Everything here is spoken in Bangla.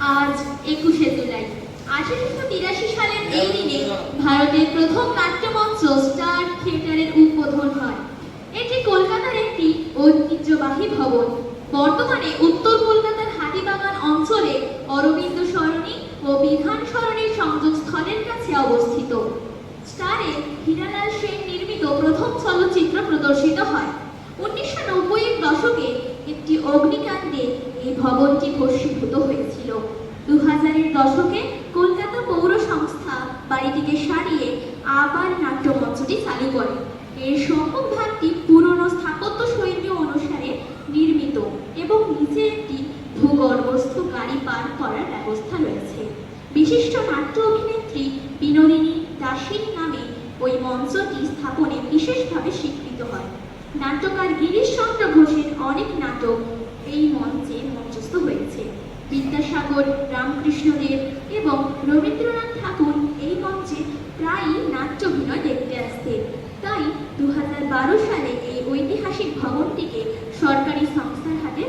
আজ 21শে জুলাই। 1883 সালের এই দিনে ভারতের প্রথম নাট্যমঞ্চ স্টার থিয়েটারের উদ্বোধন হয়। এটি কলকাতার একটি ঐতিহ্যবাহী ভবন। বর্তমানে উত্তর কলকাতার হাতিবাগান অঞ্চলে অরবিন্দ সরণি ও বিধান সরণির সংযোগস্থলের কাছে অবস্থিত। স্টারে হীরালাল সেন নির্মিত প্রথম চলচ্চিত্র প্রদর্শিত হয়। 1990-এর দশকে একটি অগ্নিকাণ্ডে এই ভবনটি ভস্মীভূত হয়েছিল। 2000-এর দশকে কলকাতা পৌর সংস্থা বাড়িটিকে সারিয়ে আবার নাট্যমঞ্চটি চালু করে। এর সম্মুখভাগটি পুরনো স্থাপত্য শৈলী অনুসারে নির্মিত এবং নিচে একটি ভূগর্ভস্থ গাড়ি পার করার ব্যবস্থা রয়েছে। বিশিষ্ট নাট্য অভিনেত্রী বিনোদিনী দাসীর নামে ওই মঞ্চটি স্থাপনে বিশেষভাবে স্বীকৃত হয়। নাট্যকার গিরিশ চন্দ্র ঘোষের অনেক নাটক এই মঞ্চে মঞ্চস্থ হয়েছে। বিদ্যাসাগর, রামকৃষ্ণদেব এবং রবীন্দ্রনাথ ঠাকুর এই মঞ্চে প্রায়ই নাট্যাভিনয় দেখতে আসতেন। তাই 2012 সালে এই ঐতিহাসিক ভবনটিকে সরকারি সংস্থার হাতে